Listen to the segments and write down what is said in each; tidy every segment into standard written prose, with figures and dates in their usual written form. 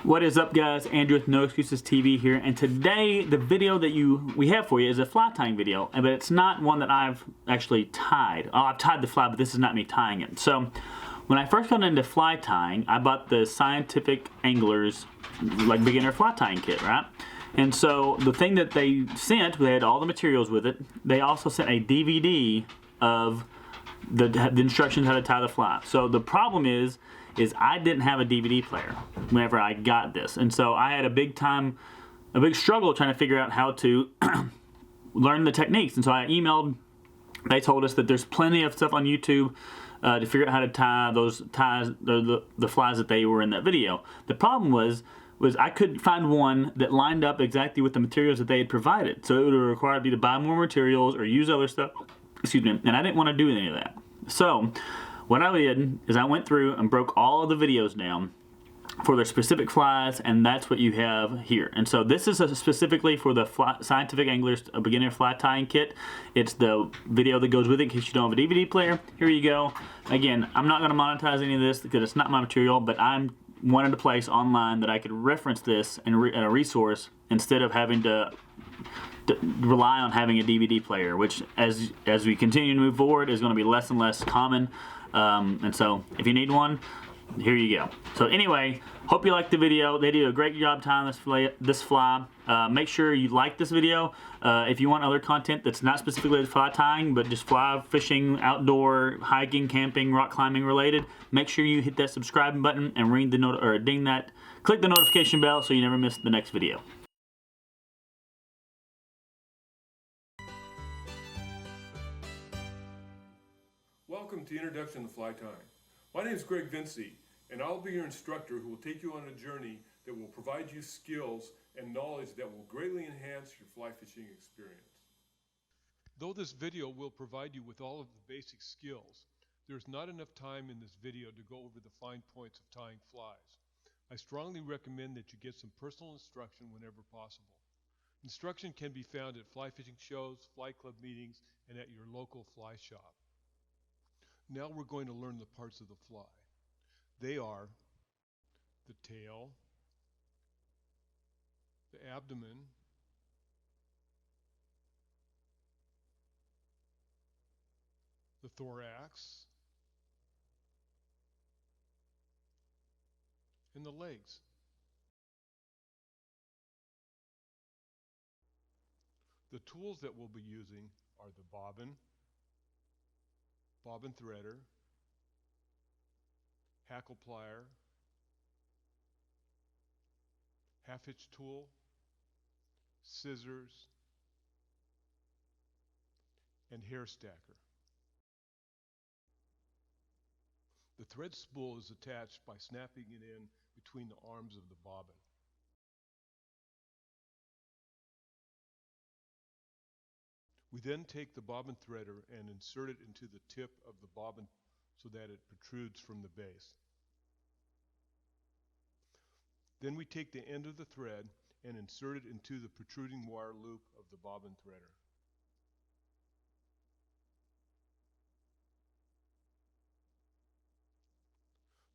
What is up, guys? Andrew with No Excuses TV here, and today the video that we have for you is a fly tying video, but it's not one that I've actually tied. Oh, I've tied the fly, but this is not me tying it. So when I first got into fly tying, I bought the Scientific Anglers like beginner fly tying kit, right? And so the thing that they sent, they had all the materials with it. They also sent a DVD of the instructions how to tie the fly. So the problem is I didn't have a DVD player whenever I got this, and so I had a big struggle trying to figure out how to learn the techniques. And so I emailed. They told us that there's plenty of stuff on YouTube to figure out how to tie those the flies that they were in that video. The problem was I couldn't find one that lined up exactly with the materials that they had provided. So it would have required me to buy more materials or use other stuff. Excuse me, and I didn't want to do any of that. So what I did is I went through and broke all of the videos down for their specific flies, and that's what you have here. And so this is specifically for the Scientific Anglers beginner fly tying kit. It's the video that goes with it in case you don't have a DVD player. Here you go. Again, I'm not going to monetize any of this because it's not my material, but I'm wanted a place online that I could reference this and a resource instead of having to rely on having a DVD player, which as we continue to move forward is going to be less and less common. And so if you need one, here you go. So anyway, hope you liked the video. They did a great job tying this fly. Make sure you like this video. If you want other content that's not specifically fly tying, but just fly fishing, outdoor, hiking, camping, rock climbing related, make sure you hit that subscribe button and ring the click the notification bell so you never miss the next video. Welcome to Introduction to Fly Tying. My name is Greg Vinci, and I'll be your instructor who will take you on a journey that will provide you skills and knowledge that will greatly enhance your fly fishing experience. Though this video will provide you with all of the basic skills, there's not enough time in this video to go over the fine points of tying flies. I strongly recommend that you get some personal instruction whenever possible. Instruction can be found at fly fishing shows, fly club meetings, and at your local fly shop. Now we're going to learn the parts of the fly. They are the tail, the abdomen, the thorax, and the legs. The tools that we'll be using are the bobbin threader, hackle plier, half hitch tool, scissors, and hair stacker. The thread spool is attached by snapping it in between the arms of the bobbin. We then take the bobbin threader and insert it into the tip of the bobbin so that it protrudes from the base. Then we take the end of the thread and insert it into the protruding wire loop of the bobbin threader.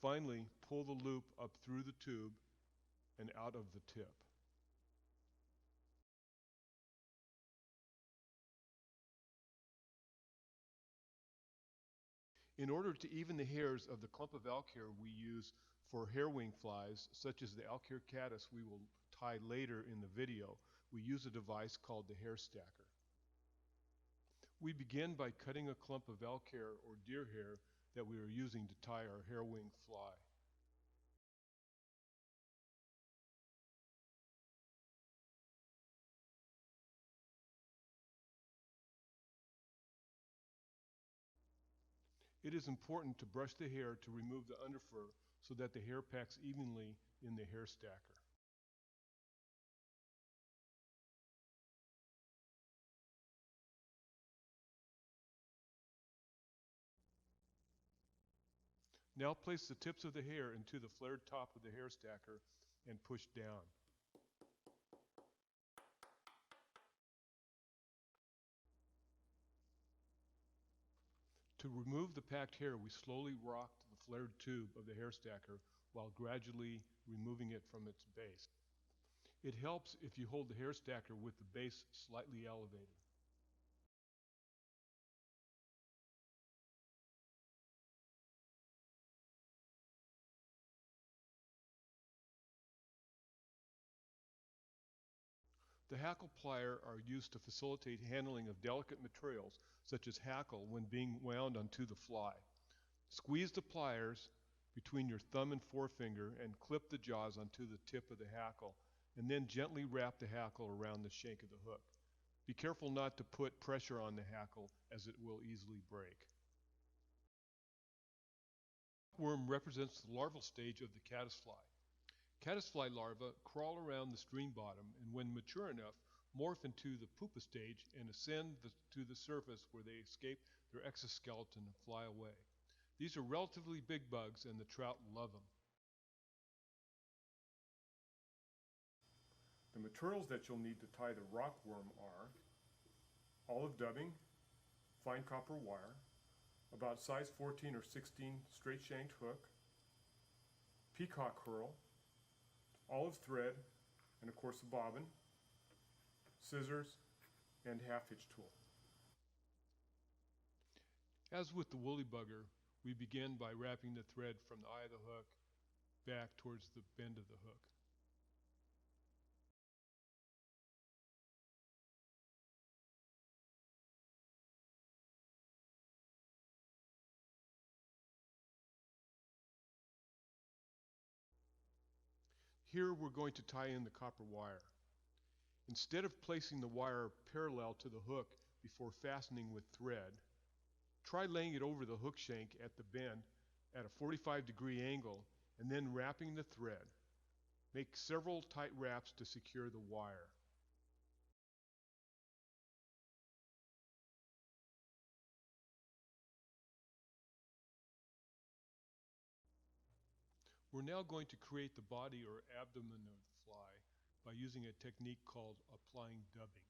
Finally, pull the loop up through the tube and out of the tip. In order to even the hairs of the clump of elk hair we use for hair wing flies, such as the elk hair caddis we will tie later in the video, we use a device called the hair stacker. We begin by cutting a clump of elk hair or deer hair that we are using to tie our hair wing fly. It is important to brush the hair to remove the underfur so that the hair packs evenly in the hair stacker. Now place the tips of the hair into the flared top of the hair stacker and push down. To remove the packed hair, we slowly rock the flared tube of the hair stacker while gradually removing it from its base. It helps if you hold the hair stacker with the base slightly elevated. The hackle plier are used to facilitate handling of delicate materials such as hackle when being wound onto the fly. Squeeze the pliers between your thumb and forefinger and clip the jaws onto the tip of the hackle, and then gently wrap the hackle around the shank of the hook. Be careful not to put pressure on the hackle as it will easily break. The worm represents the larval stage of the caddisfly. Caddisfly larvae crawl around the stream bottom and when mature enough morph into the pupa stage and ascend to the surface where they escape their exoskeleton and fly away. These are relatively big bugs and the trout love them. The materials that you'll need to tie the rockworm are olive dubbing, fine copper wire, about size 14 or 16 straight shanked hook, peacock herl, olive thread, and of course a bobbin, scissors, and half hitch tool. As with the woolly bugger, we begin by wrapping the thread from the eye of the hook back towards the bend of the hook. Here we're going to tie in the copper wire. Instead of placing the wire parallel to the hook before fastening with thread, try laying it over the hook shank at the bend at a 45-degree angle and then wrapping the thread. Make several tight wraps to secure the wire. We're now going to create the body or abdomen of the fly by using a technique called applying dubbing.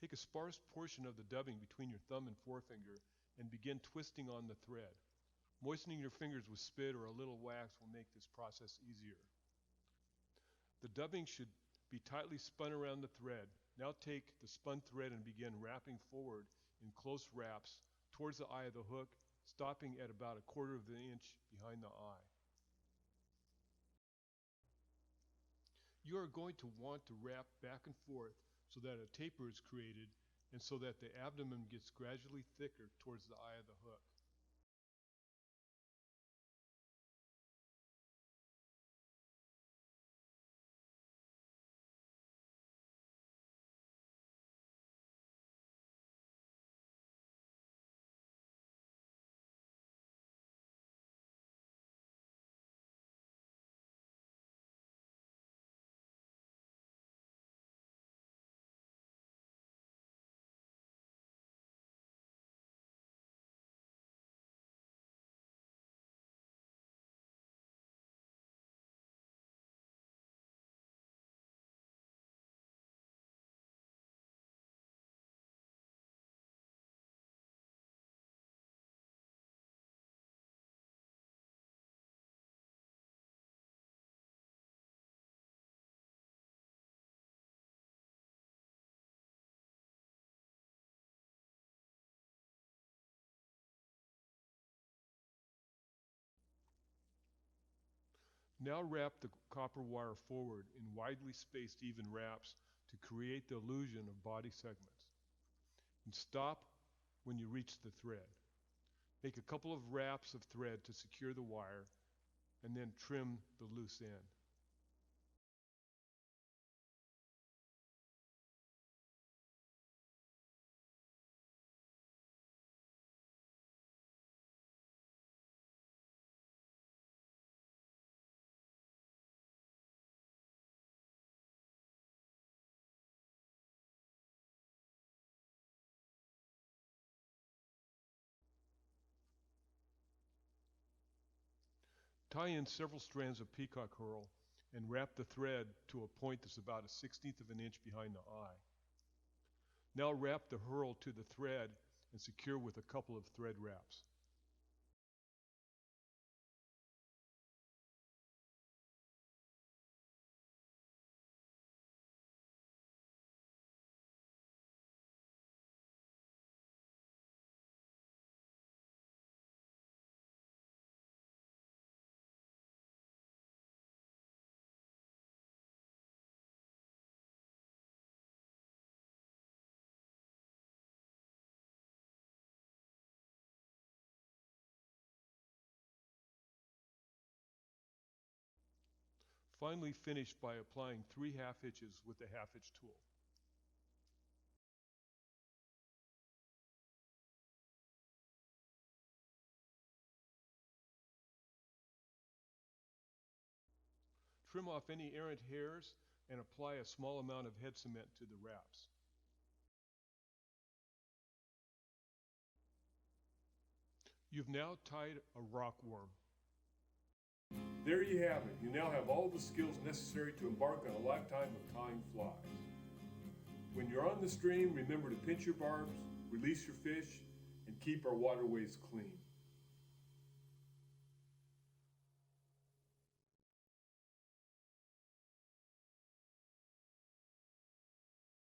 Take a sparse portion of the dubbing between your thumb and forefinger and begin twisting on the thread. Moistening your fingers with spit or a little wax will make this process easier. The dubbing should be tightly spun around the thread. Now take the spun thread and begin wrapping forward in close wraps towards the eye of the hook, stopping at about 1/4 of an inch behind the eye. You are going to want to wrap back and forth so that a taper is created and so that the abdomen gets gradually thicker towards the eye of the hook. Now wrap the copper wire forward in widely spaced even wraps to create the illusion of body segments. And stop when you reach the thread. Make a couple of wraps of thread to secure the wire and then trim the loose end. Tie in several strands of peacock herl and wrap the thread to a point that's about 1/16 of an inch behind the eye. Now wrap the herl to the thread and secure with a couple of thread wraps. Finally finish by applying 3 half hitches with the half hitch tool. Trim off any errant hairs and apply a small amount of head cement to the wraps. You've now tied a rockworm. There you have it. You now have all the skills necessary to embark on a lifetime of tying flies. When you're on the stream, remember to pinch your barbs, release your fish, and keep our waterways clean.